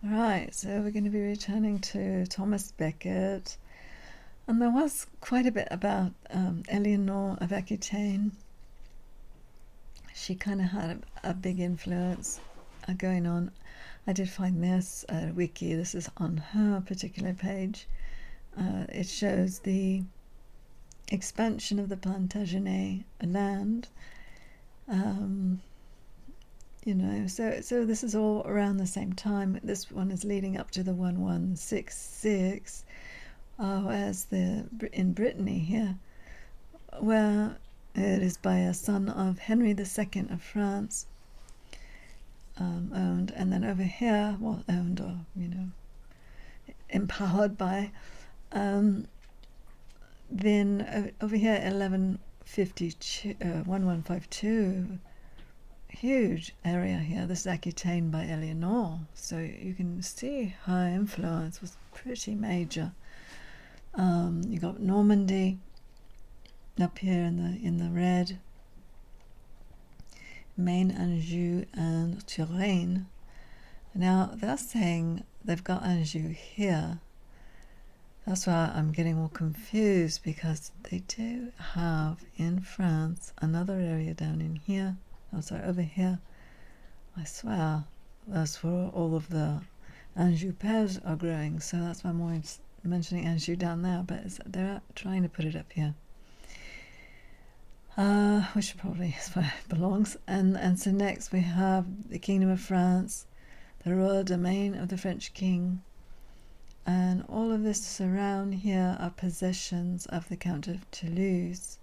Right, so we're going to be returning to Thomas Becket, and there was quite a bit about Eleanor of Aquitaine. She kind of had a big influence going on. I did find this wiki. This is on her particular page. It shows the expansion of the Plantagenet land. So this is all around the same time. This one is leading up to the 1166, as in Brittany here, where it is by a son of Henry II of France, owned, and then over here, well, owned or empowered by, then over here 1152. Huge area here. This is Aquitaine by Eleanor, so you can see her influence was pretty major. You got Normandy up here in the red, Maine, Anjou, and Touraine. Now they're saying they've got Anjou here. That's why I'm getting all confused, because they do have in France another area down in here. Oh, sorry, over here. I swear that's where all of the Anjou pears are growing, so that's why I'm always mentioning Anjou down there, but they're trying to put it up here. Which probably is where it belongs. And so next we have the Kingdom of France, the royal domain of the French king, and all of this around here are possessions of the Count of Toulouse,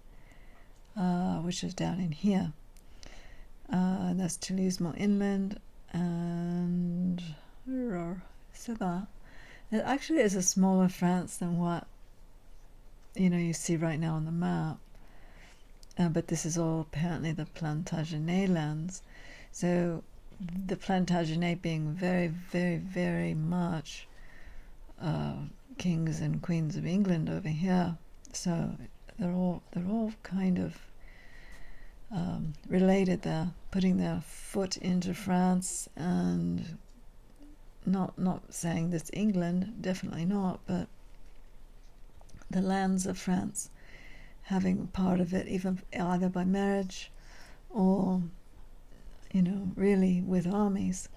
which is down in here. That's Toulouse more inland, and so that it actually is a smaller France than what you see right now on the map. But this is all apparently the Plantagenet lands. So the Plantagenet being very, very, very much kings and queens of England over here. So they're all kind of related there, putting their foot into France, and not saying this England, definitely not, but the lands of France having part of it, even either by marriage or really with armies.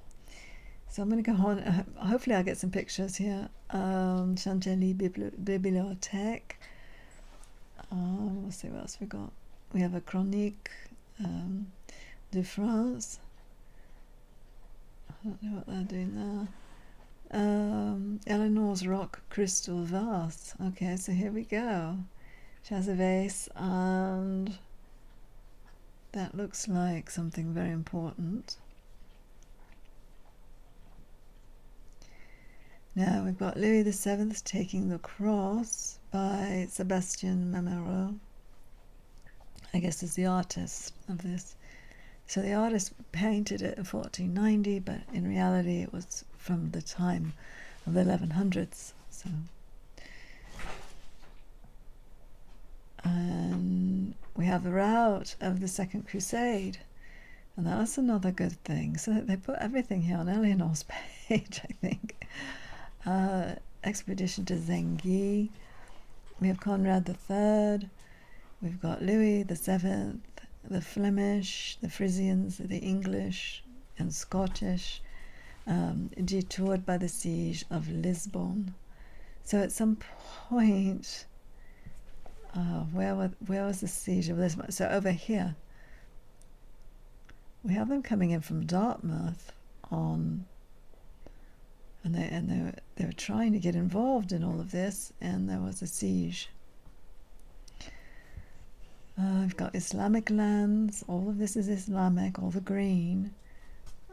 So I'm going to go on. Hopefully I'll get some pictures here. Chantilly Bibliothèque. Let's see what else we got. We have a Chronique de France. I don't know what they're doing there. Eleanor's Rock Crystal Vase. Okay, so here we go. She has a vase, and that looks like something very important. Now we've got Louis VII taking the cross by Sebastian Mamero. I guess is the artist of this. So the artist painted it in 1490, but in reality it was from the time of the 1100s. So, and we have the route of the Second Crusade, and that's another good thing. So they put everything here on Eleanor's page, I think. Expedition to Zenghi. We have Conrad III. We've got Louis VII, the Flemish, the Frisians, the English, and Scottish, detoured by the siege of Lisbon. So at some point, where was the siege of Lisbon? So over here, we have them coming in from Dartmouth and they were trying to get involved in all of this, and there was a siege. We've got Islamic lands. All of this is Islamic, all the green,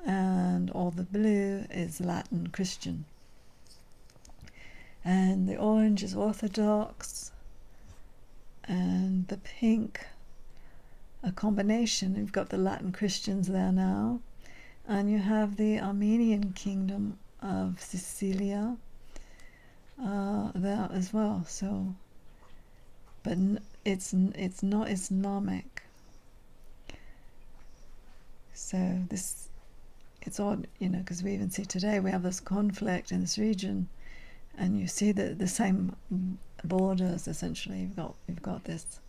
and all the blue is Latin Christian. And the orange is Orthodox, and the pink, a combination. You've got the Latin Christians there now, and you have the Armenian kingdom of Sicilia there as well. So, but it's not Islamic. So this it's odd, because we even see today we have this conflict in this region, and you see the same borders essentially. You've got this,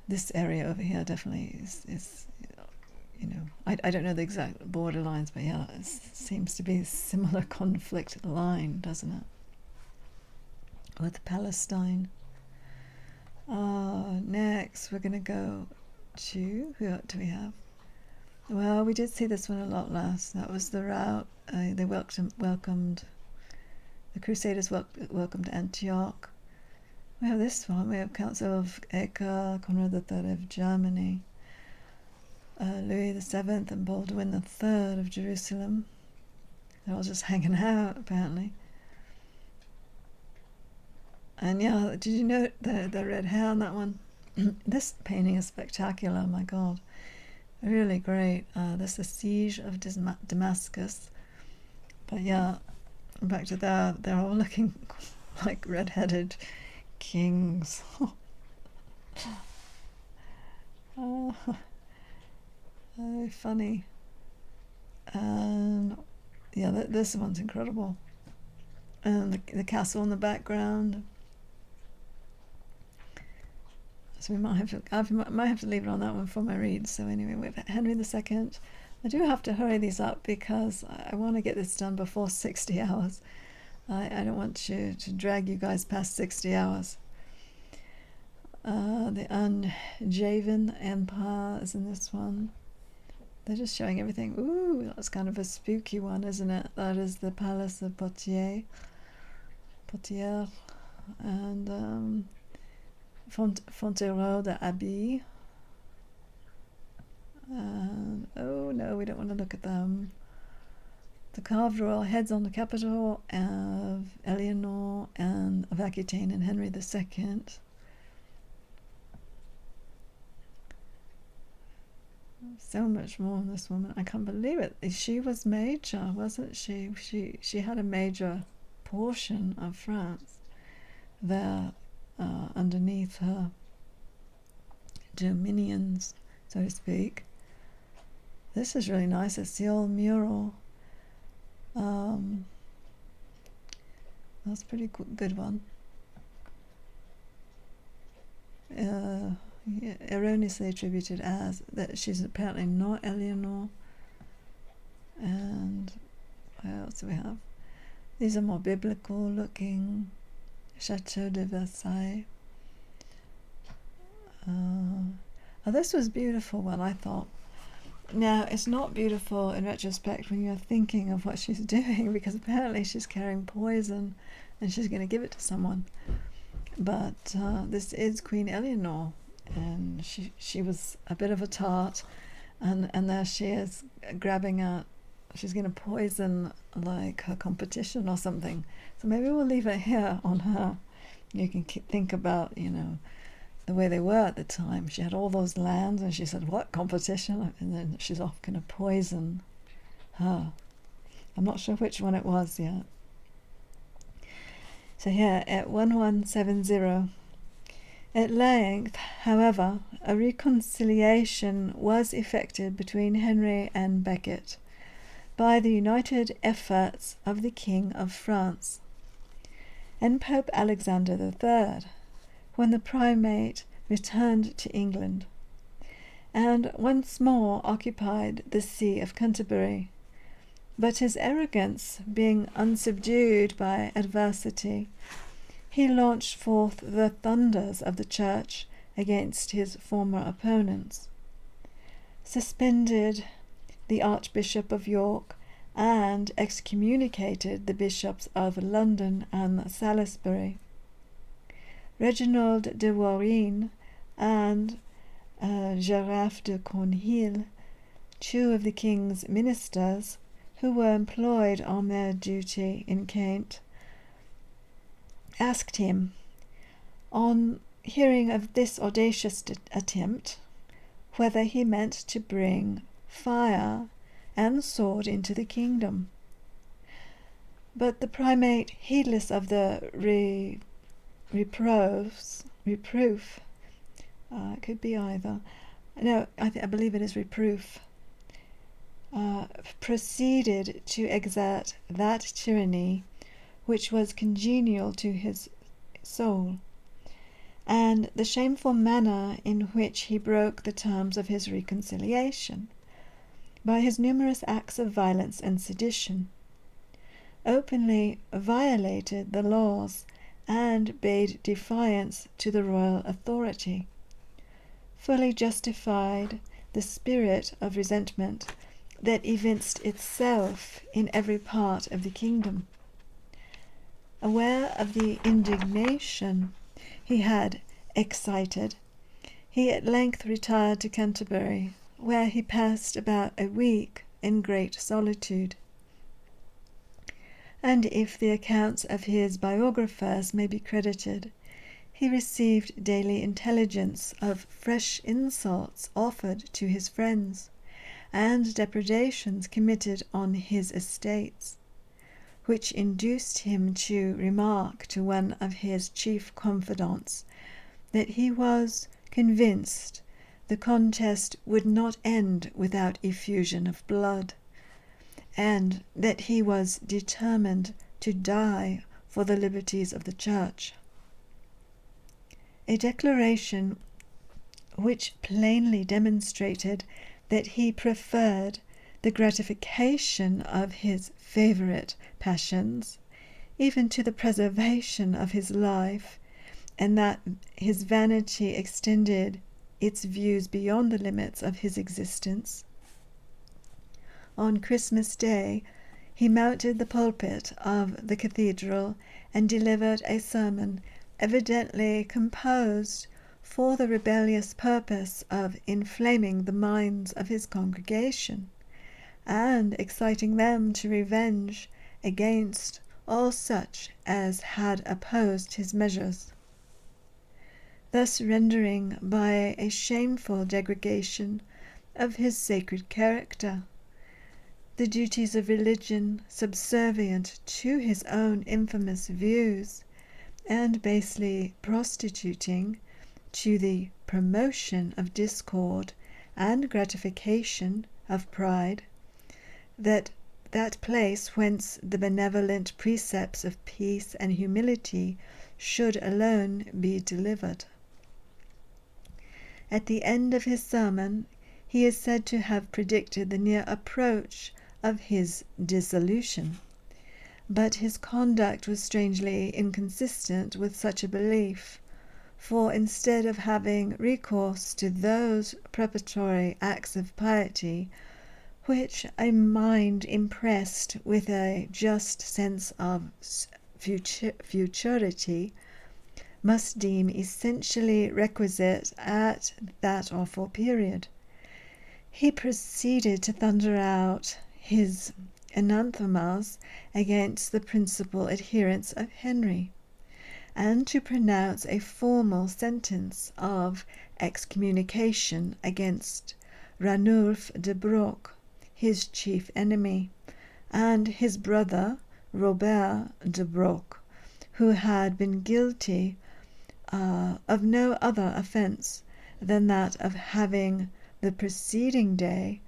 this area over here definitely is I don't know the exact border lines, but yeah, it seems to be a similar conflict line, doesn't it, with Palestine. Next we're going to go to, who do we have? Well, we did see this one a lot last. That was the route. They welcomed the Crusaders welcomed Antioch. We have this one. We have Council of Acre, Conrad III of Germany, Louis VII and Baldwin III of Jerusalem. They're all just hanging out, apparently. And yeah, did you note the red hair on that one? This painting is spectacular, my God. Really great. This is the Siege of Damascus. But yeah, back to that, they're all looking like red-headed kings. Very funny. And yeah, this one's incredible. And the castle in the background. So I might have to leave it on that one for my read. So anyway, we have Henry II. I do have to hurry these up because I want to get this done before 60 hours. I don't want to drag you guys past 60 hours. The Angevin Empire is in this one. They're just showing everything. Ooh, that's kind of a spooky one, isn't it? That is the Palace of Poitiers. And Fontevraud d'Abbey. And oh no, we don't want to look at them. The carved royal heads on the capital of Eleanor and of Aquitaine and Henry II. So much more on this woman. I can't believe it. She was major, wasn't she? She had a major portion of France there underneath her dominions, so to speak. This is really nice. It's the old mural. That's a pretty good one. Erroneously attributed as that she's apparently not Eleanor. And what else do we have? These are more biblical looking. Chateau de Versailles. This was a beautiful one, I thought. Now, it's not beautiful in retrospect when you're thinking of what she's doing, because apparently she's carrying poison and she's going to give it to someone. But this is Queen Eleanor, and she was a bit of a tart, and there she is grabbing at, she's going to poison like her competition or something. So maybe we'll leave it here on her. You can think about, the way they were at the time. She had all those lands and she said, what competition? And then she's off going to poison her. I'm not sure which one it was yet. So here at 1170, at length, however, a reconciliation was effected between Henry and Becket by the united efforts of the King of France and Pope Alexander III, when the primate returned to England and once more occupied the See of Canterbury. But his arrogance being unsubdued by adversity, he launched forth the thunders of the Church against his former opponents, suspended the Archbishop of York, and excommunicated the bishops of London and Salisbury. Reginald de Warrenne and Giraffe de Cornhill, two of the king's ministers who were employed on their duty in Kent, asked him, on hearing of this audacious attempt, whether he meant to bring fire and sword into the kingdom. But the primate, heedless of the reproof, it could be either, no, I believe it is reproof, proceeded to exert that tyranny which was congenial to his soul, and the shameful manner in which he broke the terms of his reconciliation, by his numerous acts of violence and sedition, openly violated the laws and bade defiance to the royal authority, fully justified the spirit of resentment that evinced itself in every part of the kingdom. Aware of the indignation he had excited, he at length retired to Canterbury, where he passed about a week in great solitude. And if the accounts of his biographers may be credited, he received daily intelligence of fresh insults offered to his friends, and depredations committed on his estates, which induced him to remark to one of his chief confidants that he was convinced the contest would not end without effusion of blood, and that he was determined to die for the liberties of the Church. A declaration which plainly demonstrated that he preferred the gratification of his favourite passions even to the preservation of his life, and that his vanity extended its views beyond the limits of his existence. On Christmas Day he mounted the pulpit of the cathedral and delivered a sermon evidently composed for the rebellious purpose of inflaming the minds of his congregation, and exciting them to revenge against all such as had opposed his measures, thus rendering by a shameful degradation of his sacred character the duties of religion subservient to his own infamous views, and basely prostituting to the promotion of discord and gratification of pride that place whence the benevolent precepts of peace and humility should alone be delivered. At the end of his sermon he is said to have predicted the near approach of his dissolution, but his conduct was strangely inconsistent with such a belief, for instead of having recourse to those preparatory acts of piety which a mind impressed with a just sense of futurity must deem essentially requisite at that awful period, he proceeded to thunder out his anathemas against the principal adherents of Henry, and to pronounce a formal sentence of excommunication against Ranulph de Broc, his chief enemy, and his brother Robert de Broc, who had been guilty of no other offence than that of having the preceding day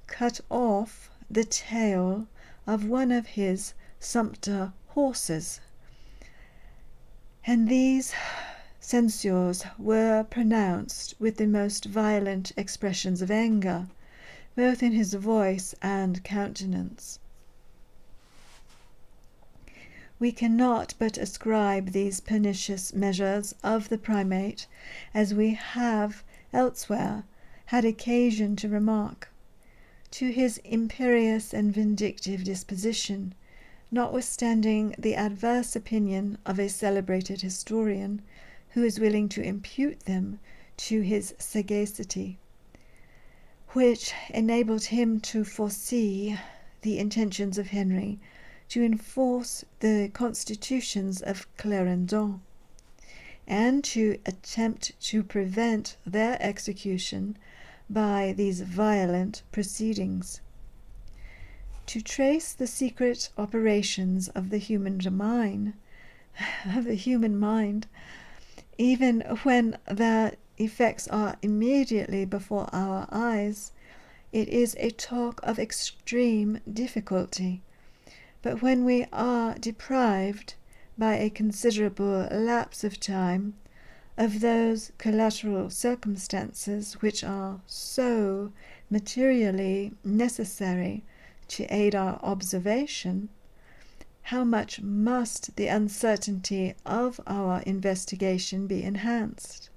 cut off the tail of one of his sumpter horses. And these censures were pronounced with the most violent expressions of anger, both in his voice and countenance. We cannot but ascribe these pernicious measures of the primate, as we have elsewhere had occasion to remark, to his imperious and vindictive disposition, notwithstanding the adverse opinion of a celebrated historian, who is willing to impute them to his sagacity, which enabled him to foresee the intentions of Henry to enforce the constitutions of Clarendon, and to attempt to prevent their execution by these violent proceedings. To trace the secret operations of the human mind, even when their effects are immediately before our eyes, it is a talk of extreme difficulty. But when we are deprived, by a considerable lapse of time, of those collateral circumstances which are so materially necessary to aid our observation, how much must the uncertainty of our investigation be enhanced?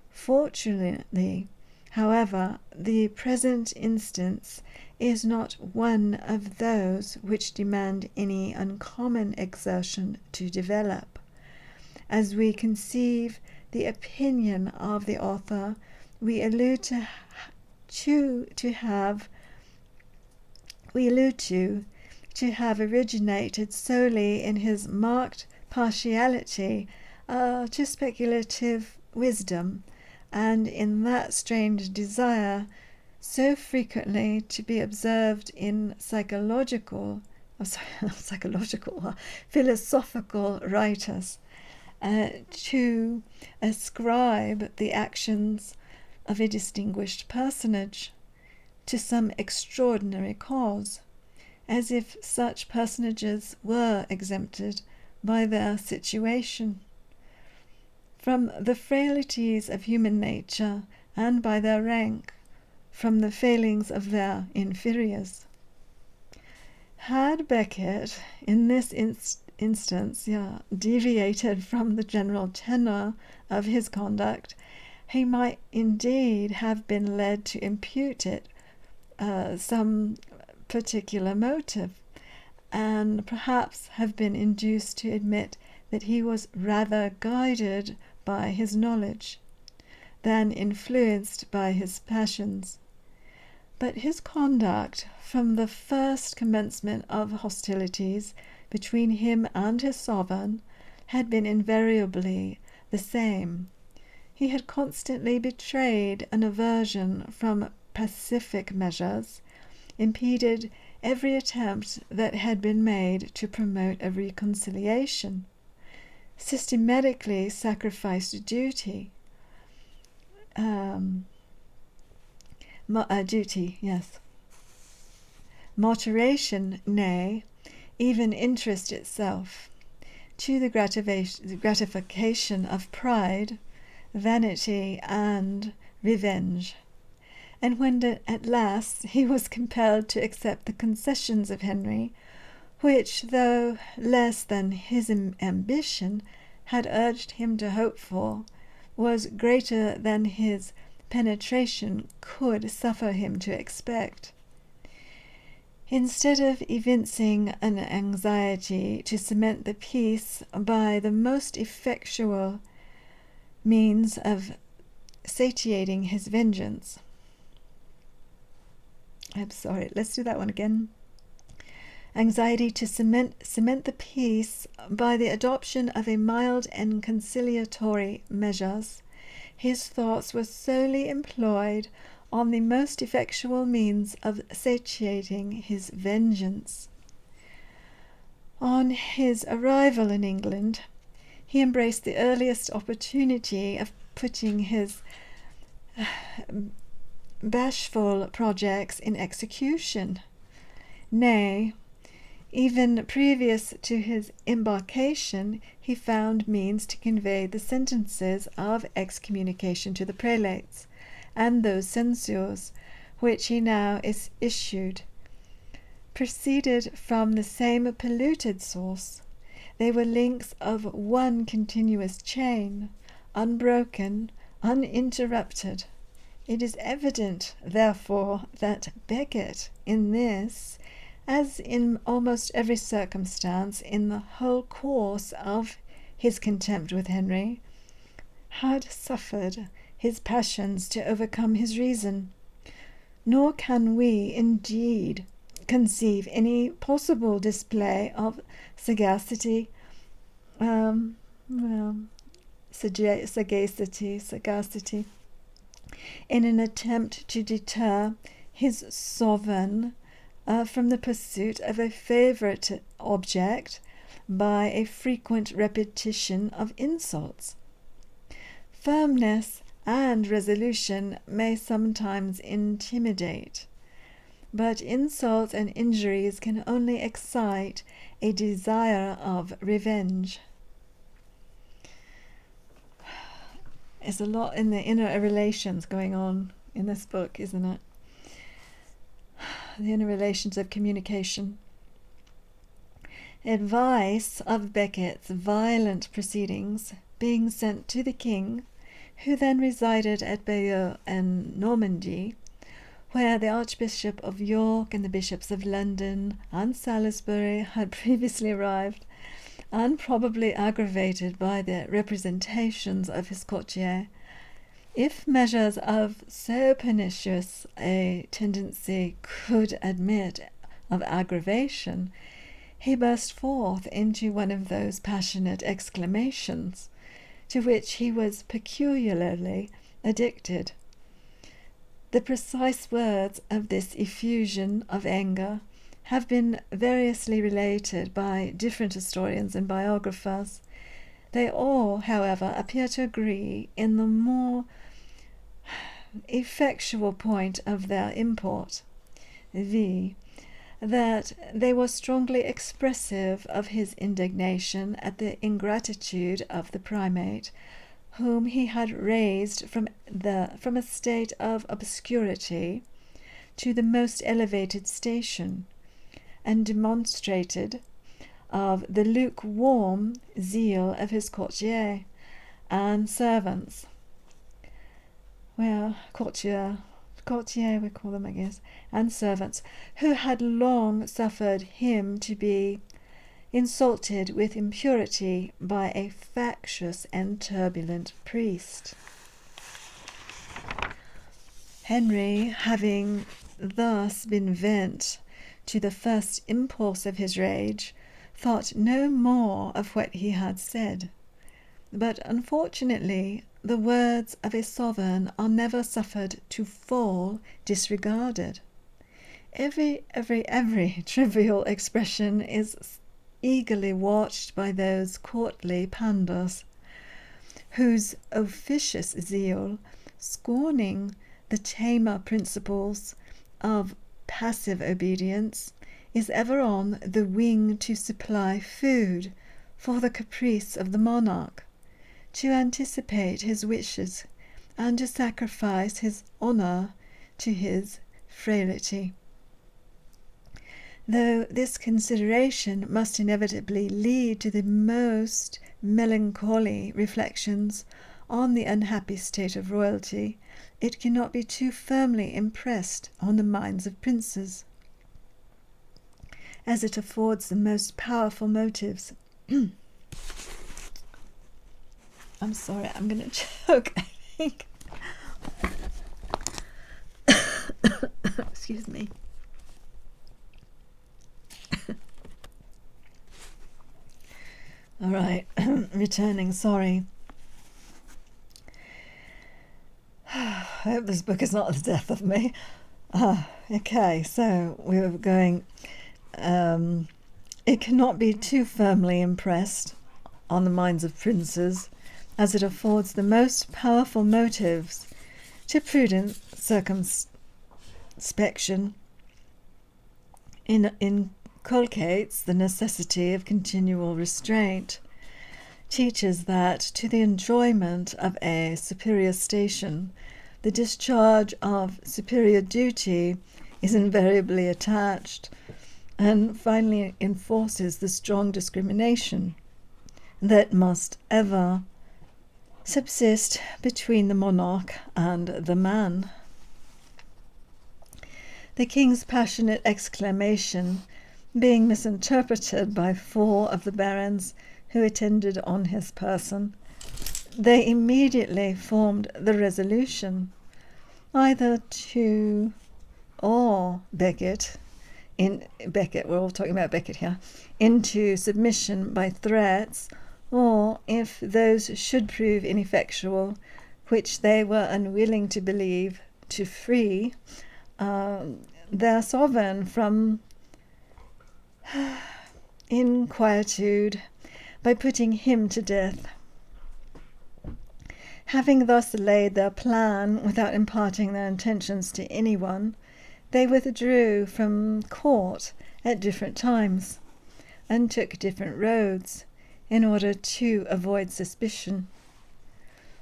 Fortunately, however, the present instance is not one of those which demand any uncommon exertion to develop. As we conceive the opinion of the author, we allude to have originated solely in his marked partiality to speculative wisdom, and in that strange desire so frequently to be observed in philosophical writers, to ascribe the actions of a distinguished personage to some extraordinary cause, as if such personages were exempted by their situation from the frailties of human nature, and by their rank from the failings of their inferiors. Had Beckett in this instance deviated from the general tenor of his conduct, he might indeed have been led to impute it some particular motive, and perhaps have been induced to admit that he was rather guided by his knowledge than influenced by his passions. But his conduct from the first commencement of hostilities between him and his sovereign had been invariably the same. He had constantly betrayed an aversion from pacific measures, impeded every attempt that had been made to promote a reconciliation, systematically sacrificed duty, moderation, nay, even interest itself, to the gratification of pride, vanity, and revenge. And when at last he was compelled to accept the concessions of Henry, which, though less than his ambition had urged him to hope for, was greater than his penetration could suffer him to expect, instead of evincing an anxiety to cement the peace by the most effectual means of satiating his vengeance. Let's do that one again. Anxiety to cement the peace by the adoption of a mild and conciliatory measures, his thoughts were solely employed on the most effectual means of satiating his vengeance. On his arrival in England, he embraced the earliest opportunity of putting his bashful projects in execution. Nay, even previous to his embarkation, he found means to convey the sentences of excommunication to the prelates, and those censures which he now issued proceeded from the same polluted source. They were links of one continuous chain, unbroken, uninterrupted. It is evident, therefore, that Becket, in this, as in almost every circumstance in the whole course of his contempt with Henry, had suffered his passions to overcome his reason. Nor can we, indeed, conceive any possible display of sagacity in an attempt to deter his sovereign from the pursuit of a favourite object by a frequent repetition of insults. Firmness and resolution may sometimes intimidate, but insults and injuries can only excite a desire of revenge. There's a lot in the inner relations going on in this book, isn't it? The inner relations of communication. Advice of Becket's violent proceedings being sent to the king, who then resided at Bayeux in Normandy, where the Archbishop of York and the bishops of London and Salisbury had previously arrived, and probably aggravated by the representations of his courtier, if measures of so pernicious a tendency could admit of aggravation, he burst forth into one of those passionate exclamations to which he was peculiarly addicted. The precise words of this effusion of anger have been variously related by different historians and biographers. They all, however, appear to agree in the more effectual point of their import, viz., that they were strongly expressive of his indignation at the ingratitude of the primate, whom he had raised from a state of obscurity to the most elevated station, and demonstrated of the lukewarm zeal of his courtier and servants. Well, courtier we call them, I guess, and servants, who had long suffered him to be insulted with impurity by a factious and turbulent priest. Henry, having thus been vent to the first impulse of his rage, thought no more of what he had said. But unfortunately, the words of a sovereign are never suffered to fall disregarded. Every trivial expression is eagerly watched by those courtly pandars, whose officious zeal, scorning the tamer principles of passive obedience, is ever on the wing to supply food for the caprice of the monarch, to anticipate his wishes, and to sacrifice his honour to his frailty. Though this consideration must inevitably lead to the most melancholy reflections on the unhappy state of royalty, it cannot be too firmly impressed on the minds of princes, as it affords the most powerful motives. I'm sorry, I'm going to choke, I think. Excuse me. All right, returning, sorry. I hope this book is not the death of me. Okay, so we were going... it cannot be too firmly impressed on the minds of princes, as it affords the most powerful motives to prudent circumspection, inculcates the necessity of continual restraint, teaches that to the enjoyment of a superior station, the discharge of superior duty is invariably attached, and finally enforces the strong discrimination that must ever subsist between the monarch and the man. The king's passionate exclamation being misinterpreted by 4 of the barons who attended on his person, they immediately formed the resolution either to awe Becket, we're all talking about Becket here, into submission by threats, or, if those should prove ineffectual, which they were unwilling to believe, to free their sovereign from inquietude by putting him to death. Having thus laid their plan without imparting their intentions to anyone, they withdrew from court at different times and took different roads in order to avoid suspicion.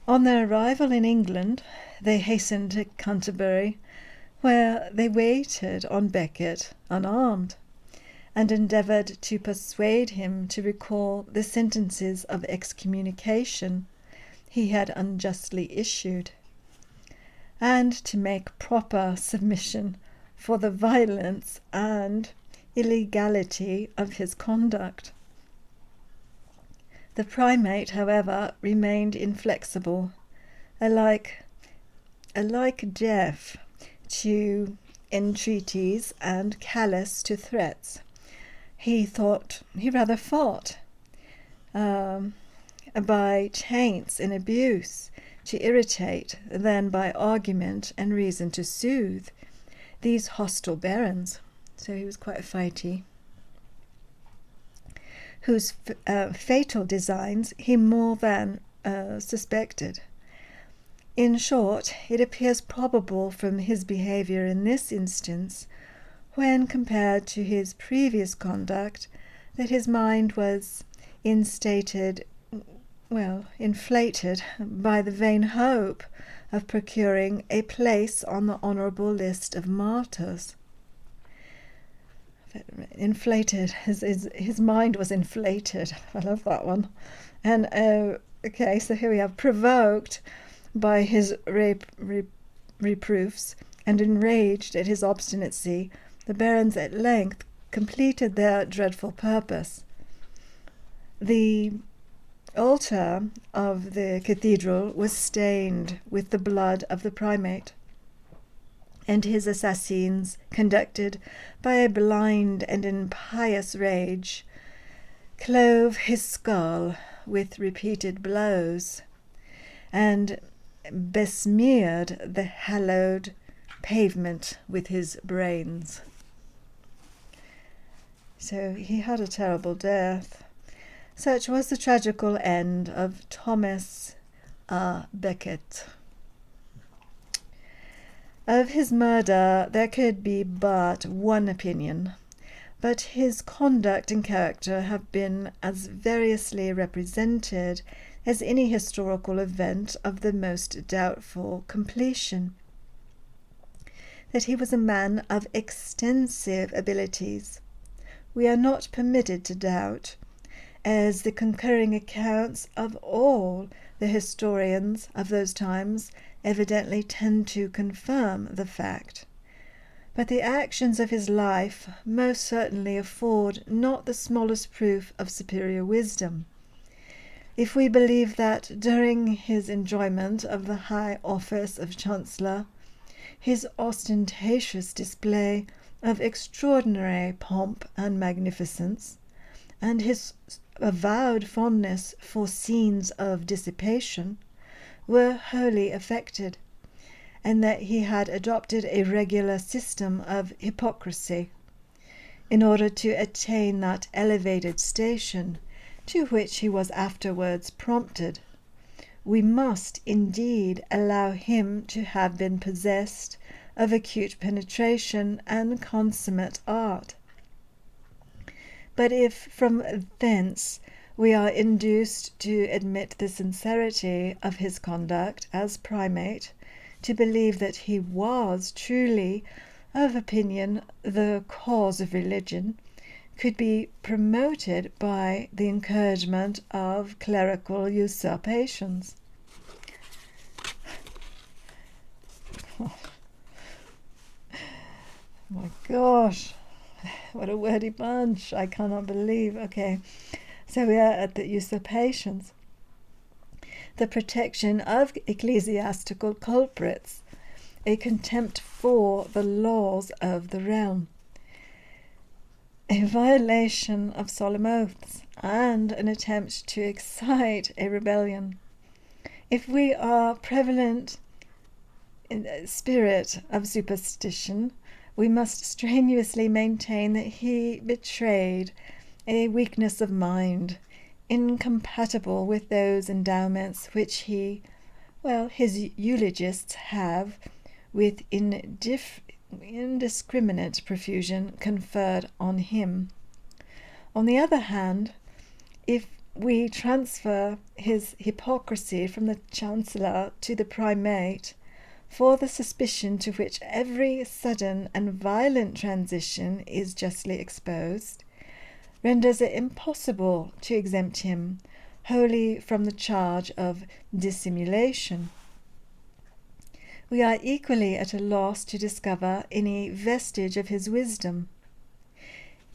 On their arrival in England, they hastened to Canterbury, where they waited on Becket unarmed, and endeavoured to persuade him to recall the sentences of excommunication he had unjustly issued, and to make proper submission for the violence and illegality of his conduct. The primate, however, remained inflexible, alike deaf to entreaties and callous to threats. He rather fought by taints and abuse to irritate than by argument and reason to soothe these hostile barons. So he was quite fighty, whose fatal designs he more than suspected. In short, it appears probable from his behaviour in this instance, when compared to his previous conduct, that his mind was inflated by the vain hope of procuring a place on the honourable list of martyrs. Inflated, his mind was inflated. I love that one. And so here we have provoked by his reproofs and enraged at his obstinacy, the barons at length completed their dreadful purpose. The altar of the cathedral was stained with the blood of the primate, and his assassins, conducted by a blind and impious rage, clove his skull with repeated blows, and besmeared the hallowed pavement with his brains. So he had a terrible death. Such was the tragical end of Thomas Becket. Of his murder there could be but one opinion, but his conduct and character have been as variously represented as any historical event of the most doubtful completion. That he was a man of extensive abilities we are not permitted to doubt, as the concurring accounts of all the historians of those times evidently tend to confirm the fact. But the actions of his life most certainly afford not the smallest proof of superior wisdom. If we believe that during his enjoyment of the high office of Chancellor, his ostentatious display of extraordinary pomp and magnificence, and his avowed fondness for scenes of dissipation, were wholly affected, and that he had adopted a regular system of hypocrisy, in order to attain that elevated station to which he was afterwards prompted, we must indeed allow him to have been possessed of acute penetration and consummate art. But if from thence we are induced to admit the sincerity of his conduct as primate, to believe that he was truly of opinion the cause of religion could be promoted by the encouragement of clerical usurpations. Oh my gosh, what a wordy bunch. I cannot believe. Okay, so we are at the usurpations. The protection of ecclesiastical culprits, a contempt for the laws of the realm, a violation of solemn oaths, and an attempt to excite a rebellion. If we are prevalent in the spirit of superstition, we must strenuously maintain that he betrayed a weakness of mind incompatible with those endowments which he Well, his eulogists have, with indiscriminate profusion, conferred on him. On the other hand, if we transfer his hypocrisy from the Chancellor to the Primate, for the suspicion to which every sudden and violent transition is justly exposed, renders it impossible to exempt him wholly from the charge of dissimulation. We are equally at a loss to discover any vestige of his wisdom.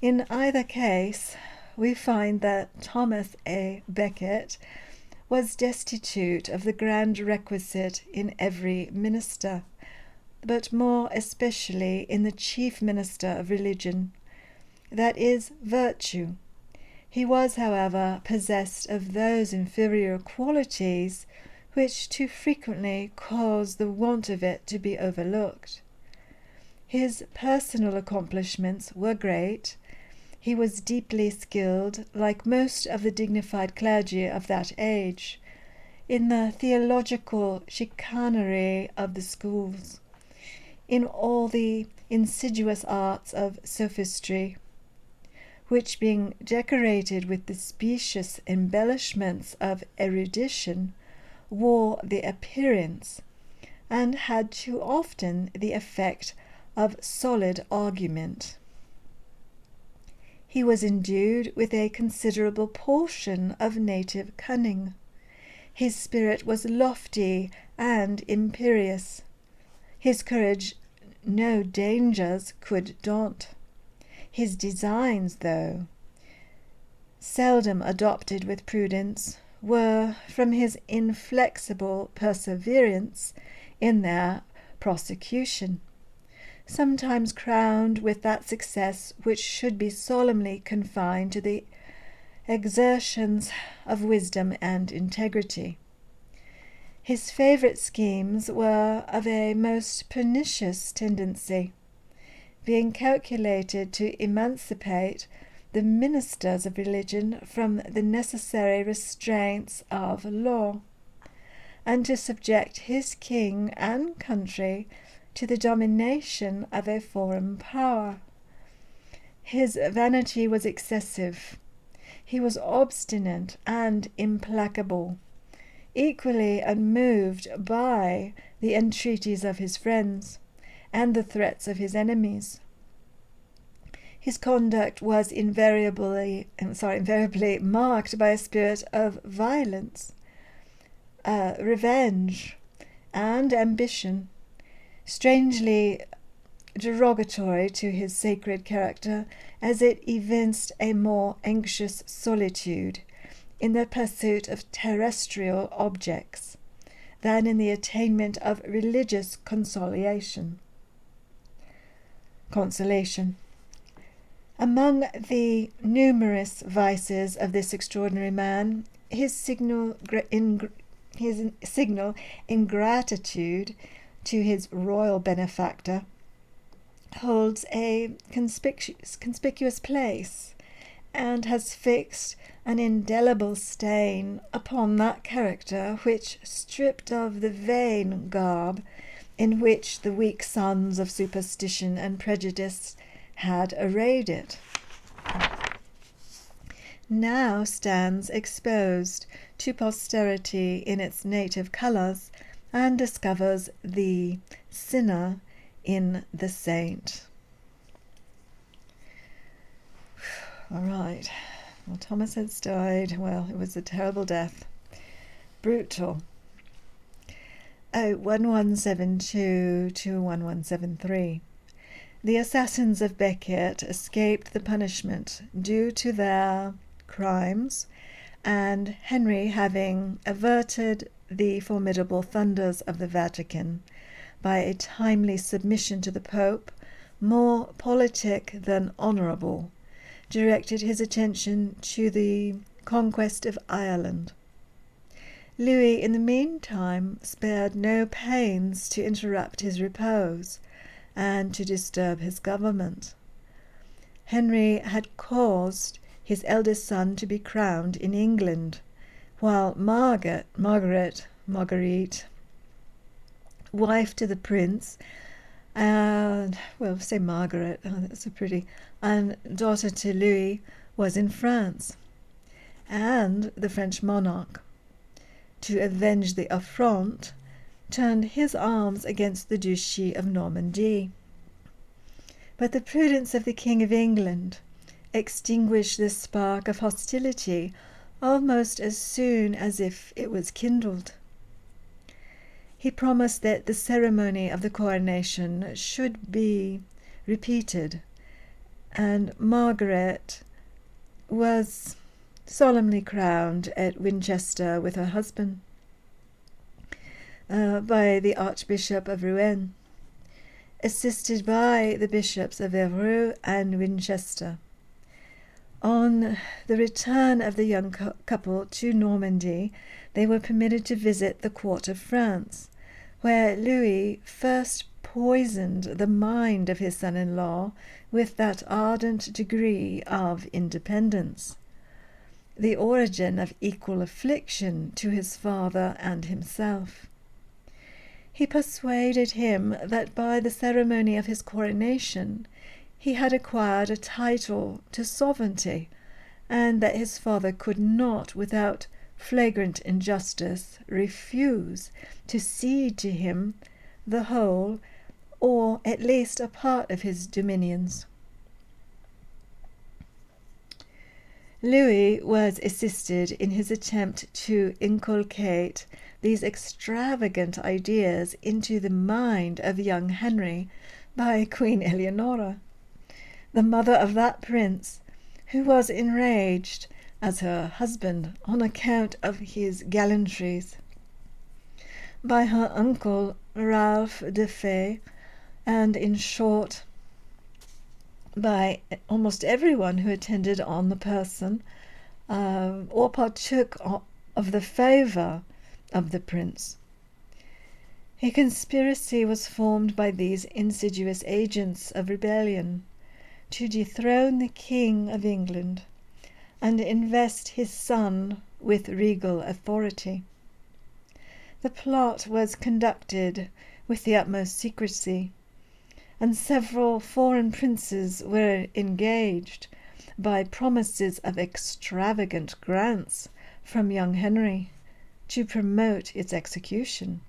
In either case, we find that Thomas A. Becket was destitute of the grand requisite in every minister, but more especially in the chief minister of religion, that is, virtue. He was, however, possessed of those inferior qualities which too frequently cause the want of it to be overlooked. His personal accomplishments were great. He was deeply skilled, like most of the dignified clergy of that age, in the theological chicanery of the schools, in all the insidious arts of sophistry, which, being decorated with the specious embellishments of erudition, wore the appearance, and had too often the effect of solid argument. He was endued with a considerable portion of native cunning. His spirit was lofty and imperious. His courage no dangers could daunt. His designs, though seldom adopted with prudence, were, from his inflexible perseverance in their prosecution, sometimes crowned with that success which should be solemnly confined to the exertions of wisdom and integrity. His favourite schemes were of a most pernicious tendency, being calculated to emancipate the ministers of religion from the necessary restraints of law, and to subject his king and country to the domination of a foreign power. His vanity was excessive. He was obstinate and implacable, equally unmoved by the entreaties of his friends and the threats of his enemies. His conduct was invariably marked by a spirit of violence, revenge, and ambition, strangely derogatory to his sacred character, as it evinced a more anxious solitude in the pursuit of terrestrial objects than in the attainment of religious consolation. Among the numerous vices of this extraordinary man, his signal ingratitude to his royal benefactor holds a conspicuous place, and has fixed an indelible stain upon that character which, stripped of the vain garb in which the weak sons of superstition and prejudice had arrayed it, now stands exposed to posterity in its native colours, and discovers the sinner in the saint. All right. Well, Thomas has died. Well, it was a terrible death. Brutal. 1172 to 1173. The assassins of Becket escaped the punishment due to their crimes, and Henry, having averted the formidable thunders of the Vatican by a timely submission to the Pope, more politic than honourable, directed his attention to the conquest of Ireland. Louis, in the meantime, spared no pains to interrupt his repose and to disturb his government. Henry had caused his eldest son to be crowned in England, while Marguerite wife to the prince, and, well, say Margaret, that's so pretty, and daughter to Louis, was in France, and the French monarch, to avenge the affront, turned his arms against the Duchy of Normandy. But the prudence of the King of England extinguished this spark of hostility almost as soon as if it was kindled. He promised that the ceremony of the coronation should be repeated, and Margaret was solemnly crowned at Winchester with her husband by the Archbishop of Rouen, assisted by the bishops of Évreux and Winchester. On the return of the young couple to Normandy, they were permitted to visit the court of France, where Louis first poisoned the mind of his son-in-law with that ardent degree of independence, the origin of equal affliction to his father and himself. He persuaded him that by the ceremony of his coronation he had acquired a title to sovereignty, and that his father could not, without flagrant injustice, refuse to cede to him the whole, or at least a part of his dominions. Louis was assisted in his attempt to inculcate these extravagant ideas into the mind of young Henry by Queen Eleonora, the mother of that prince, who was enraged as her husband on account of his gallantries, by her uncle Ralph de Fay, and in short by almost everyone who attended on the person or partook of the favour of the prince. A conspiracy was formed by these insidious agents of rebellion to dethrone the King of England and invest his son with regal authority. The plot was conducted with the utmost secrecy, and several foreign princes were engaged by promises of extravagant grants from young Henry to promote its execution.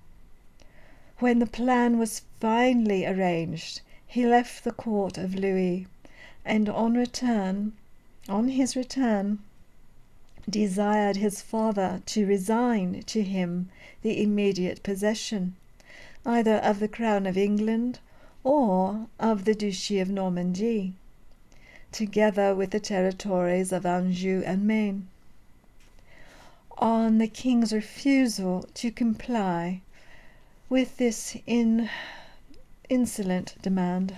When the plan was finally arranged, he left the court of Louis, and on his return, desired his father to resign to him the immediate possession, either of the crown of England or of the Duchy of Normandy, together with the territories of Anjou and Maine. On the king's refusal to comply with this insolent demand,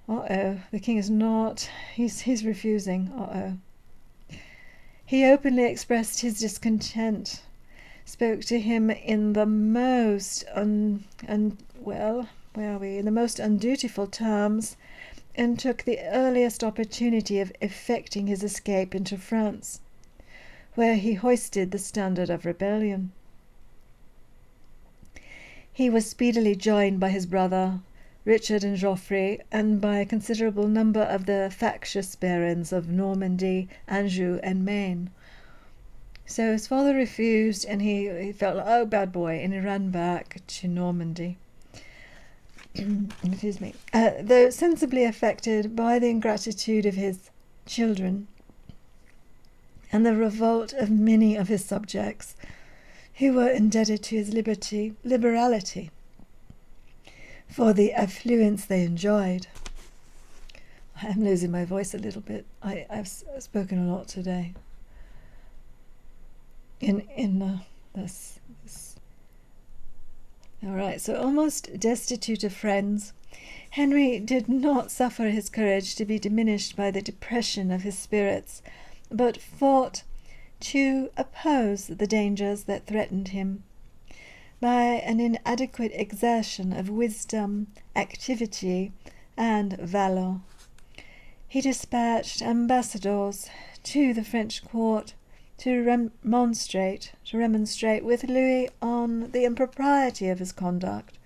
the king is not, he's refusing, he openly expressed his discontent, spoke to him in the most undutiful terms, and took the earliest opportunity of effecting his escape into France, where he hoisted the standard of rebellion. He was speedily joined by his brother Richard and Geoffrey, and by a considerable number of the factious barons of Normandy, Anjou, and Maine. So his father refused, and he felt, oh, bad boy, and he ran back to Normandy. Excuse me. Though sensibly affected by the ingratitude of his children and the revolt of many of his subjects, who were indebted to his liberality, for the affluence they enjoyed. I am losing my voice a little bit. I've spoken a lot today. In this. All right, so almost destitute of friends, Henry did not suffer his courage to be diminished by the depression of his spirits, but fought to oppose the dangers that threatened him by an inadequate exertion of wisdom, activity, and valour. He dispatched ambassadors to the French court to remonstrate with Louis on the impropriety of his conduct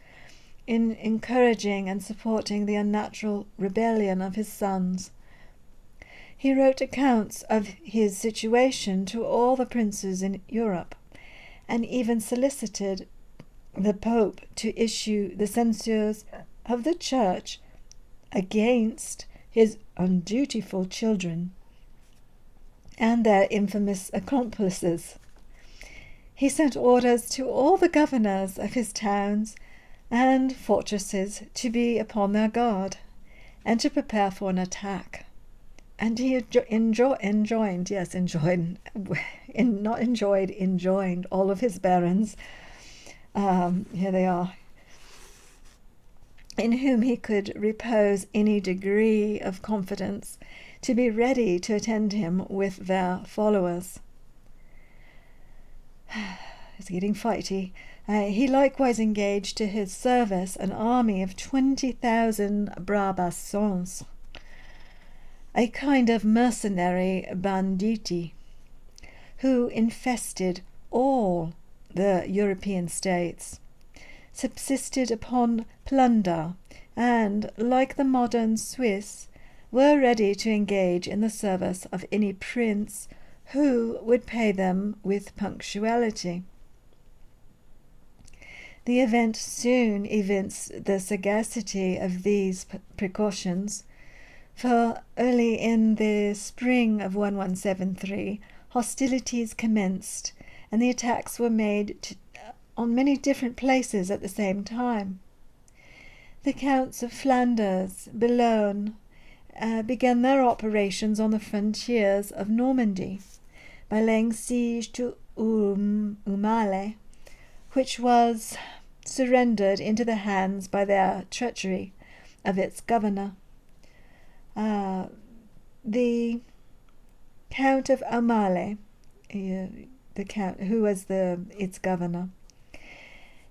in encouraging and supporting the unnatural rebellion of his sons. He wrote accounts of his situation to all the princes in Europe, and even solicited the Pope to issue the censures of the Church against his undutiful children and their infamous accomplices. He sent orders to all the governors of his towns and fortresses to be upon their guard and to prepare for an attack. And he enjoined all of his barons, here they are, in whom he could repose any degree of confidence, to be ready to attend him with their followers. It's getting fighty. He likewise engaged to his service an army of 20,000 Brabançons, a kind of mercenary banditti, who infested all the European states, subsisted upon plunder, and, like the modern Swiss, were ready to engage in the service of any prince who would pay them with punctuality. The event soon evinced the sagacity of these precautions, for early in the spring of 1173 hostilities commenced, and the attacks were made on many different places at the same time. The Counts of Flanders, Boulogne, began their operations on the frontiers of Normandy by laying siege to Aumale, which was surrendered into the hands by their treachery of its governor. The Count of Aumale, the count who was its governor,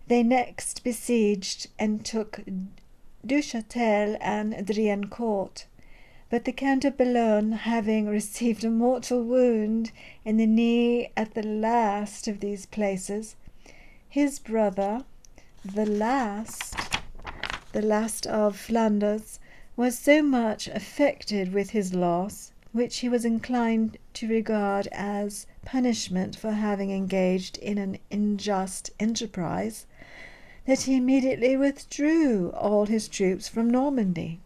they next besieged and took Duchâtel and Driancourt, but the Count of Boulogne, having received a mortal wound in the knee at the last of these places, his brother, the last of Flanders, was so much affected with his loss, which he was inclined to regard as punishment for having engaged in an unjust enterprise, that he immediately withdrew all his troops from Normandy.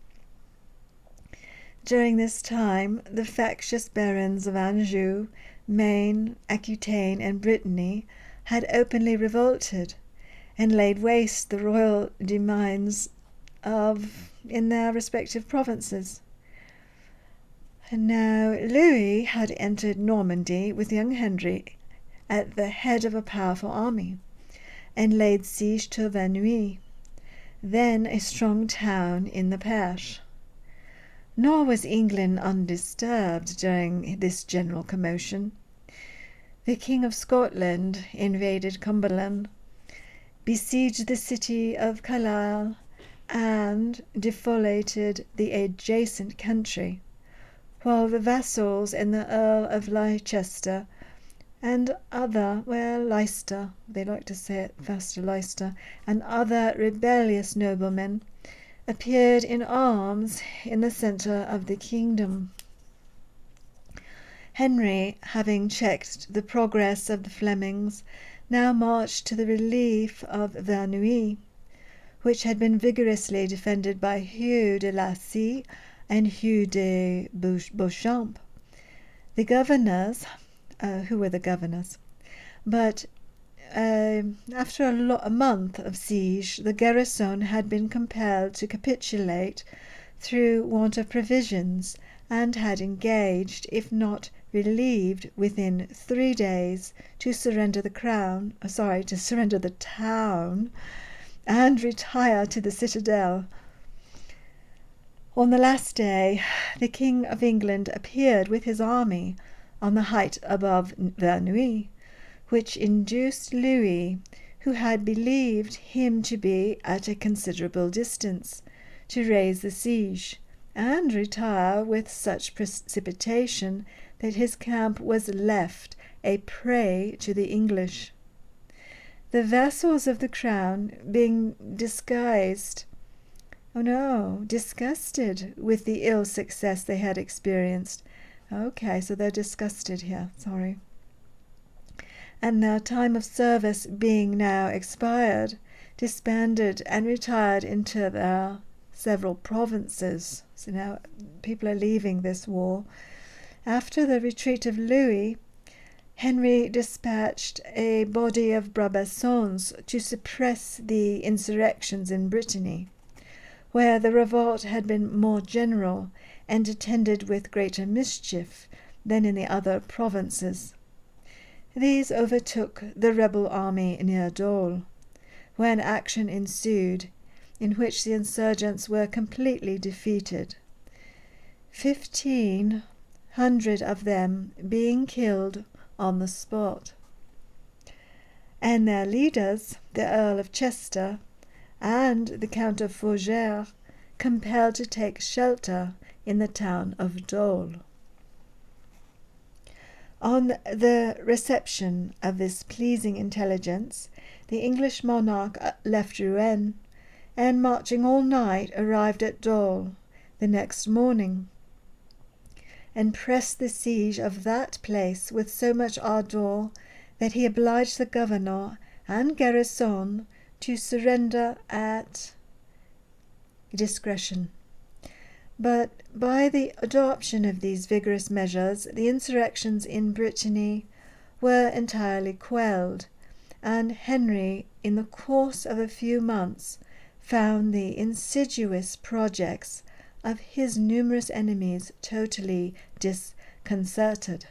During this time, the factious barons of Anjou, Maine, Aquitaine, and Brittany had openly revolted, and laid waste the royal domains in their respective provinces. And now Louis had entered Normandy with young Henry at the head of a powerful army, and laid siege to Verneuil, then a strong town in the Perche. Nor was England undisturbed during this general commotion. The King of Scotland invaded Cumberland, besieged the city of Carlisle, and defoliated the adjacent country, while the vassals and the Earl of Leicester and Leicester, they like to say it faster, Leicester, and other rebellious noblemen appeared in arms in the centre of the kingdom. Henry, having checked the progress of the Flemings, now marched to the relief of Verneuil, which had been vigorously defended by Hugh de Lacy and Hugh de Beauchamp. The governors, who were the governors? But after a month of siege, the garrison had been compelled to capitulate through want of provisions, and had engaged, if not relieved, within 3 days to surrender the town and retire to the citadel. On the last day, the King of England appeared with his army on the height above Verneuil, which induced Louis, who had believed him to be at a considerable distance, to raise the siege, and retire with such precipitation that his camp was left a prey to the English. The vassals of the crown, being disgusted with the ill success they had experienced. Okay, so they're disgusted here, sorry. And their time of service being now expired, disbanded and retired into their several provinces. So now people are leaving this war. After the retreat of Louis, Henry dispatched a body of Brabazons to suppress the insurrections in Brittany, where the revolt had been more general and attended with greater mischief than in the other provinces. These overtook the rebel army near Dole, where an action ensued, in which the insurgents were completely defeated, 1,500 of them being killed on the spot, and their leaders, the Earl of Chester and the Count of Fougères, compelled to take shelter in the town of Dole. On the reception of this pleasing intelligence, the English monarch left Rouen, and marching all night arrived at Dole the next morning, and pressed the siege of that place with so much ardour that he obliged the governor and garrison to surrender at discretion. But by the adoption of these vigorous measures, the insurrections in Brittany were entirely quelled, and Henry, in the course of a few months, found the insidious projects of his numerous enemies totally disconcerted.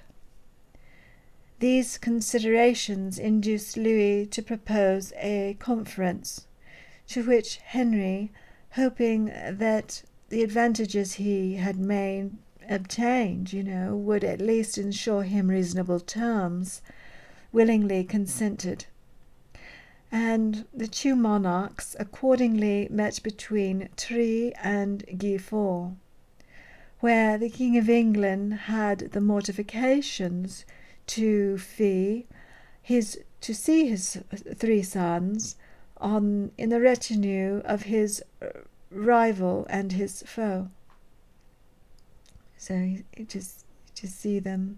These considerations induced Louis to propose a conference, to which Henry, hoping that the advantages he had obtained, would at least ensure him reasonable terms, willingly consented. And the two monarchs accordingly met between Trye and Guilford, where the King of England had the mortifications to see his 3 sons in the retinue of his rival and his foe. So to see them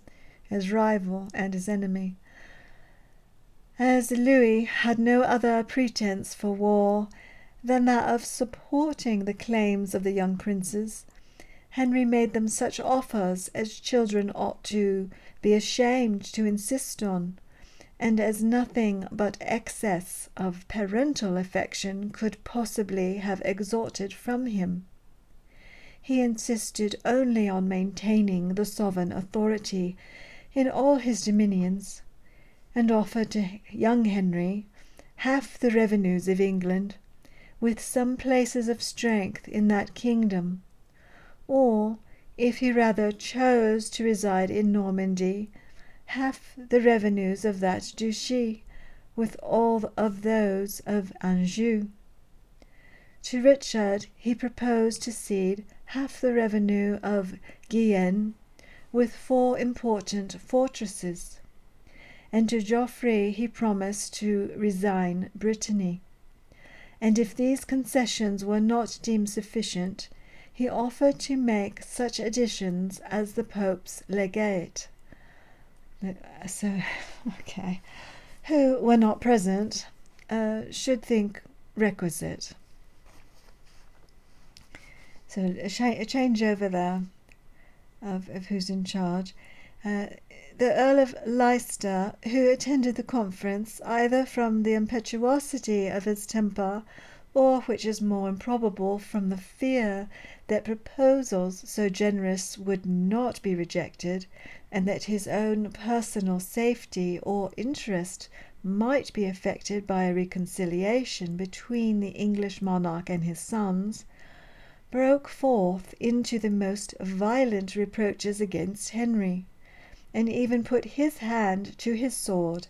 as rival and as enemy. As Louis had no other pretence for war than that of supporting the claims of the young princes, Henry made them such offers as children ought to be ashamed to insist on, and as nothing but excess of parental affection could possibly have extorted from him. He insisted only on maintaining the sovereign authority in all his dominions, and offered to young Henry half the revenues of England, with some places of strength in that kingdom, or, if he rather chose to reside in Normandy, half the revenues of that duchy, with all of those of Anjou. To Richard he proposed to cede half the revenue of Guyenne, with 4 important fortresses, and to Geoffrey he promised to resign Brittany, and if these concessions were not deemed sufficient, he offered to make such additions as the Pope's legate, who were not present, should think requisite. So a changeover there of who's in charge. The Earl of Leicester, who attended the conference, either from the impetuosity of his temper, or, which is more improbable, from the fear that proposals so generous would not be rejected, and that his own personal safety or interest might be affected by a reconciliation between the English monarch and his sons, broke forth into the most violent reproaches against Henry, and even put his hand to his sword,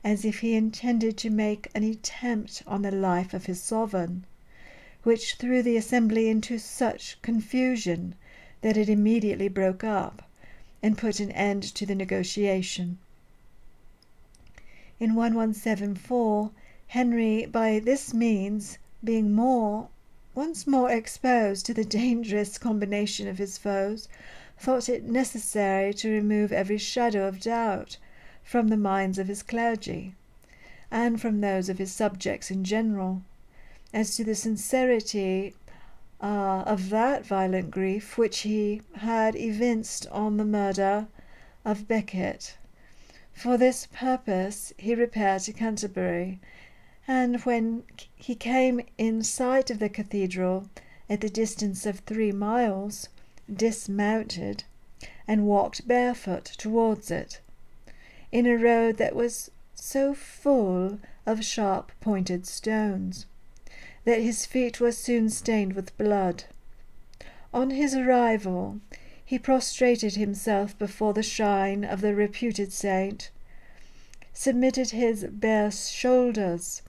as if he intended to make an attempt on the life of his sovereign, which threw the assembly into such confusion that it immediately broke up, and put an end to the negotiation. In 1174, Henry, by this means, being once more exposed to the dangerous combination of his foes, thought it necessary to remove every shadow of doubt from the minds of his clergy, and from those of his subjects in general, as to the sincerity of that violent grief which he had evinced on the murder of Becket. For this purpose he repaired to Canterbury, and when he came in sight of the cathedral, at the distance of 3 miles, dismounted and walked barefoot towards it, in a road that was so full of sharp pointed stones that his feet were soon stained with blood. On his arrival, he prostrated himself before the shrine of the reputed saint, submitted his bare shoulders,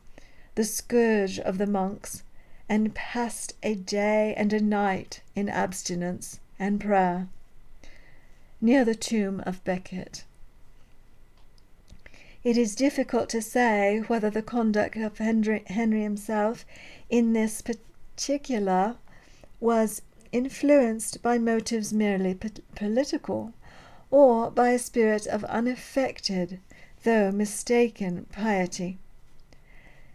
the scourge of the monks, and passed a day and a night in abstinence and prayer near the tomb of Becket. It is difficult to say whether the conduct of Henry himself in this particular was influenced by motives merely political, or by a spirit of unaffected, though mistaken, piety.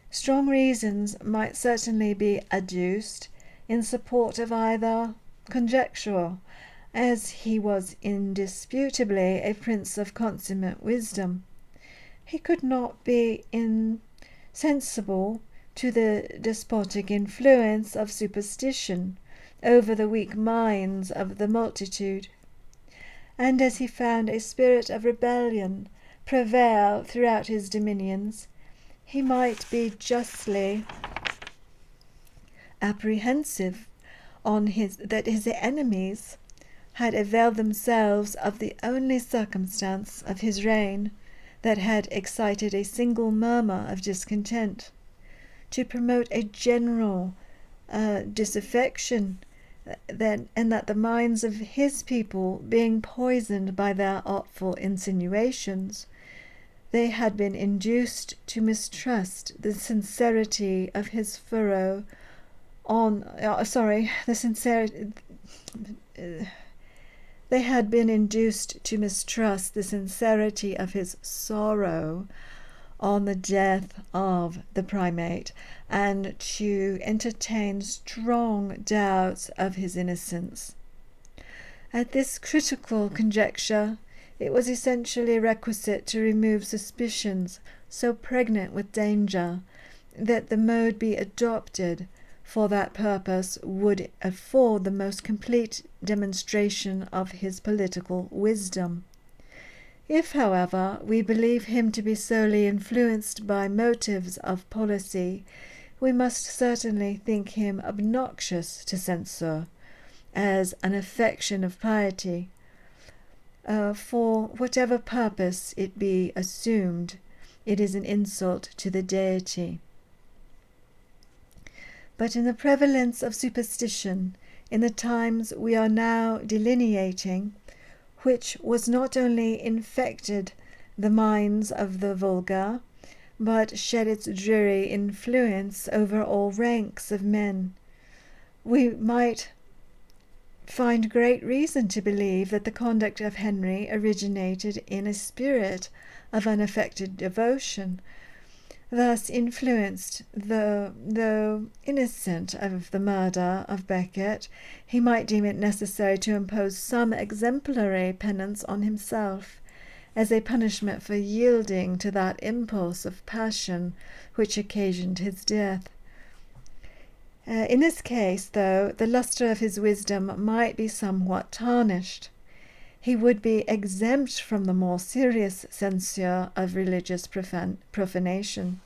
Strong reasons might certainly be adduced in support of either conjecture, as he was indisputably a prince of consummate wisdom. He could not be insensible to the despotic influence of superstition over the weak minds of the multitude, and as he found a spirit of rebellion prevail throughout his dominions, he might be justly apprehensive that his enemies had availed themselves of the only circumstance of his reign that had excited a single murmur of discontent, to promote a general disaffection, and that the minds of his people being poisoned by their artful insinuations, they had been induced to mistrust the sincerity of his they had been induced to mistrust the sincerity of his sorrow on the death of the primate, and to entertain strong doubts of his innocence. At this critical conjuncture, it was essentially requisite to remove suspicions so pregnant with danger that the mode be adopted for that purpose would afford the most complete demonstration of his political wisdom. If, however, we believe him to be solely influenced by motives of policy, we must certainly think him obnoxious to censure, as an affection of piety, for whatever purpose it be assumed, it is an insult to the deity. But in the prevalence of superstition in the times we are now delineating, which was not only infected the minds of the vulgar, but shed its dreary influence over all ranks of men, we might find great reason to believe that the conduct of Henry originated in a spirit of unaffected devotion. Thus influenced, though innocent of the murder of Becket, he might deem it necessary to impose some exemplary penance on himself, as a punishment for yielding to that impulse of passion which occasioned his death. In this case, though, the lustre of his wisdom might be somewhat tarnished. He would be exempt from the more serious censure of religious profanation.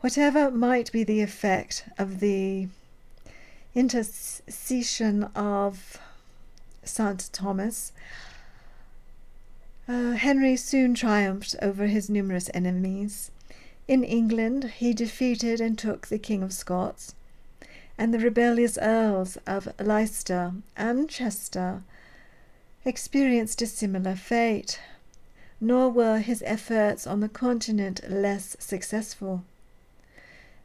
Whatever might be the effect of the intercession of St. Thomas, Henry soon triumphed over his numerous enemies. In England he defeated and took the King of Scots, and the rebellious Earls of Leicester and Chester, experienced a similar fate, nor were his efforts on the continent less successful.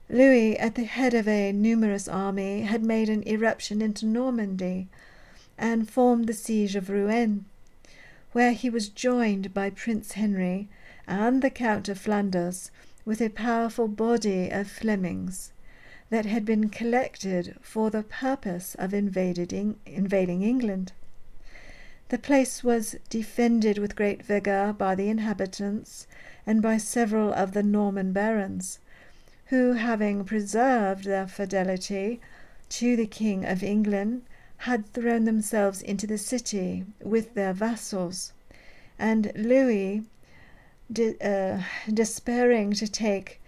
Louis, at the head of a numerous army, had made an irruption into Normandy and formed the siege of Rouen, where he was joined by Prince Henry and the Count of Flanders with a powerful body of Flemings that had been collected for the purpose of invading England. The place was defended with great vigour by the inhabitants and by several of the Norman barons, who, having preserved their fidelity to the King of England, had thrown themselves into the city with their vassals, and Louis, despairing to take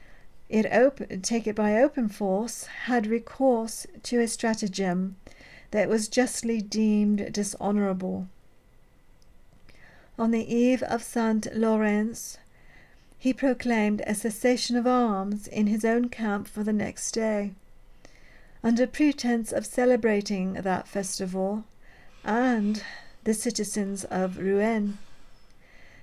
it by open force, had recourse to a stratagem that was justly deemed dishonourable. On the eve of St. Lawrence, he proclaimed a cessation of arms in his own camp for the next day, under pretence of celebrating that festival, and the citizens of Rouen,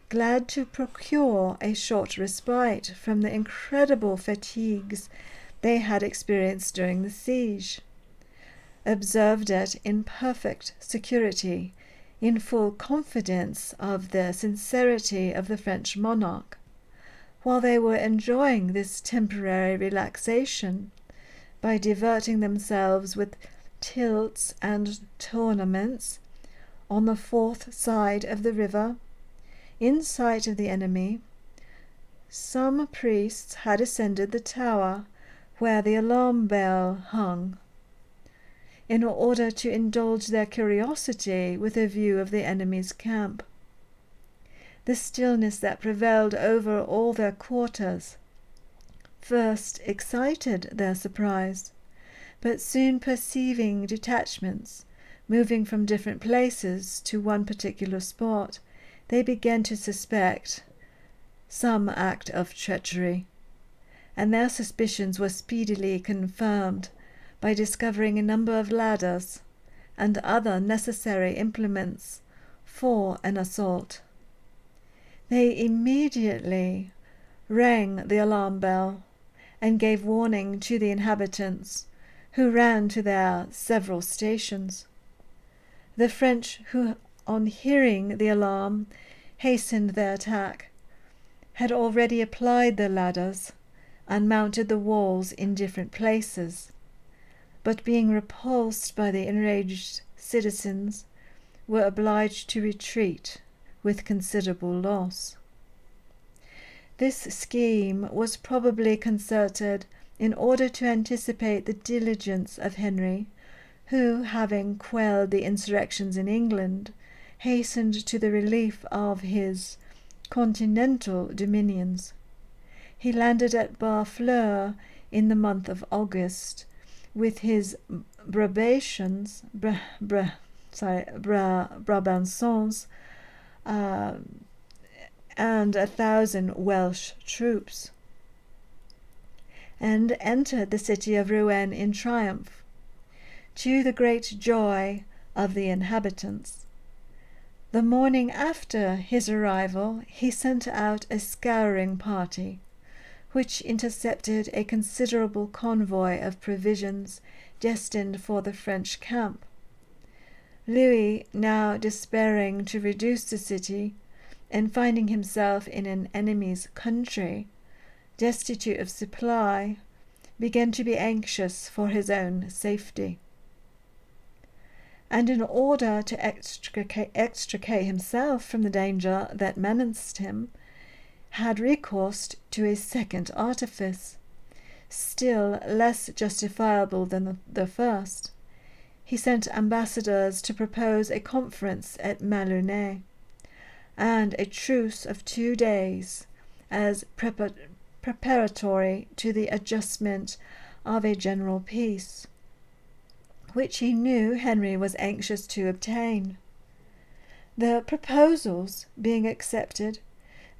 glad to procure a short respite from the incredible fatigues they had experienced during the siege, observed it in perfect security, in full confidence of the sincerity of the French monarch. While they were enjoying this temporary relaxation by diverting themselves with tilts and tournaments on the fourth side of the river, in sight of the enemy, some priests had ascended the tower where the alarm bell hung, in order to indulge their curiosity with a view of the enemy's camp. The stillness that prevailed over all their quarters first excited their surprise, but soon perceiving detachments moving from different places to one particular spot, they began to suspect some act of treachery, and their suspicions were speedily confirmed by discovering a number of ladders and other necessary implements for an assault. They immediately rang the alarm bell and gave warning to the inhabitants, who ran to their several stations. The French, who on hearing the alarm hastened their attack, had already applied the ladders and mounted the walls in different places, but being repulsed by the enraged citizens, were obliged to retreat with considerable loss. This scheme was probably concerted in order to anticipate the diligence of Henry, who, having quelled the insurrections in England, hastened to the relief of his continental dominions. He landed at Barfleur in the month of August, with his Brabançons, and 1,000 Welsh troops, and entered the city of Rouen in triumph, to the great joy of the inhabitants. The morning after his arrival he sent out a scouring party, which intercepted a considerable convoy of provisions destined for the French camp. Louis, now despairing to reduce the city, and finding himself in an enemy's country, destitute of supply, began to be anxious for his own safety, and in order to extricate himself from the danger that menaced him, had recourse to a second artifice, still less justifiable than the first. He sent ambassadors to propose a conference at Maloney, and a truce of 2 days as preparatory to the adjustment of a general peace, which he knew Henry was anxious to obtain. The proposals being accepted,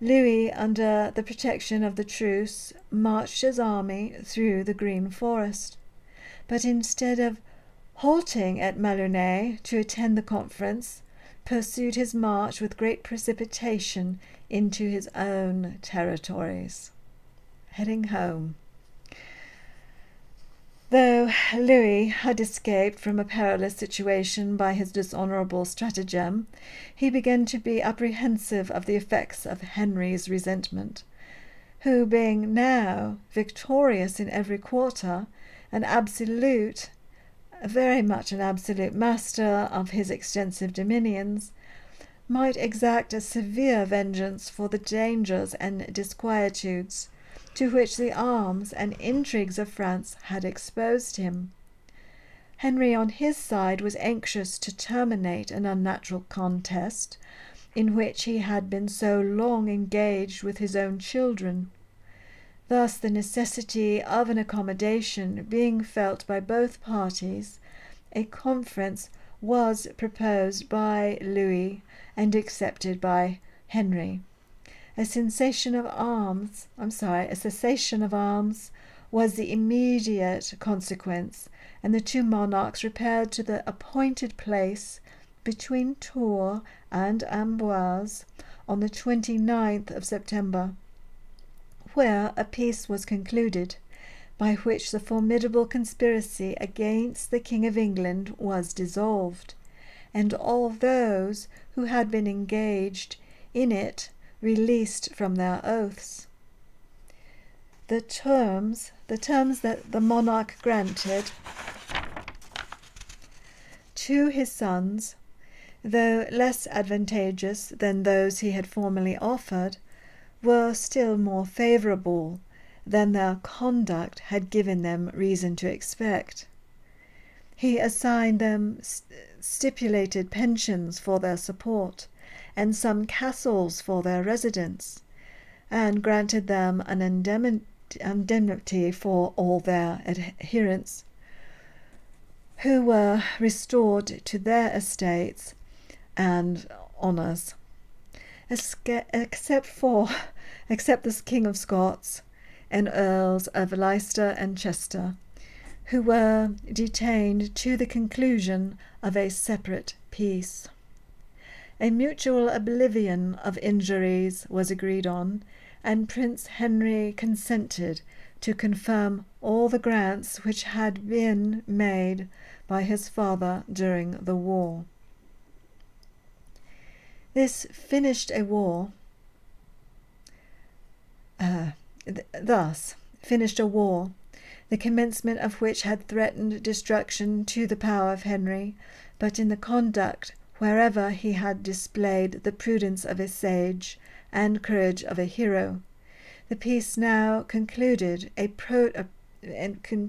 Louis, under the protection of the truce, marched his army through the Green Forest, but instead of halting at Maloney to attend the conference, pursued his march with great precipitation into his own territories, heading home. Though Louis had escaped from a perilous situation by his dishonourable stratagem, he began to be apprehensive of the effects of Henry's resentment, who, being now victorious in every quarter, very much an absolute master of his extensive dominions, might exact a severe vengeance for the dangers and disquietudes to which the arms and intrigues of France had exposed him. Henry on his side was anxious to terminate an unnatural contest in which he had been so long engaged with his own children. Thus the necessity of an accommodation being felt by both parties, a conference was proposed by Louis and accepted by Henry. A cessation of arms was the immediate consequence, and the two monarchs repaired to the appointed place between Tours and Amboise on the 29th of September, where a peace was concluded, by which the formidable conspiracy against the King of England was dissolved, and all those who had been engaged in it released from their oaths. The terms that the monarch granted to his sons, though less advantageous than those he had formerly offered, were still more favourable than their conduct had given them reason to expect. He assigned them stipulated pensions for their support, and some castles for their residence, and granted them an indemnity for all their adherents, who were restored to their estates and honours, except the King of Scots and Earls of Leicester and Chester, who were detained to the conclusion of a separate peace. A mutual oblivion of injuries was agreed on, and Prince Henry consented to confirm all the grants which had been made by his father during the war. This finished a war, the commencement of which had threatened destruction to the power of Henry, but in the conduct wherever he had displayed the prudence of a sage and courage of a hero. The peace now concluded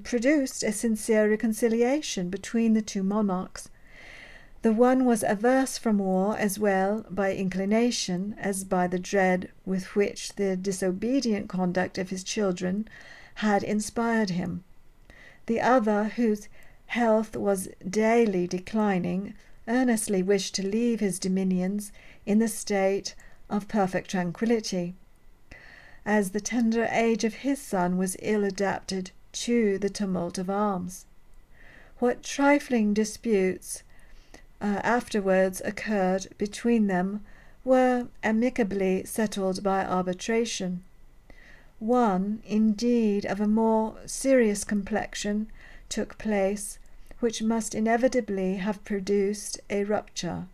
produced a sincere reconciliation between the two monarchs. The one was averse from war as well by inclination as by the dread with which the disobedient conduct of his children had inspired him. The other, whose health was daily declining, earnestly wished to leave his dominions in the state of perfect tranquillity, as the tender age of his son was ill adapted to the tumult of arms. What trifling disputes afterwards occurred between them were amicably settled by arbitration. One, indeed, of a more serious complexion took place, which must inevitably have produced a rupture,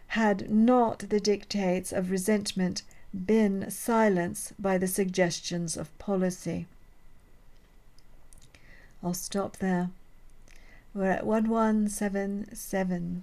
had not the dictates of resentment been silenced by the suggestions of policy. I'll stop there. We're at 1177.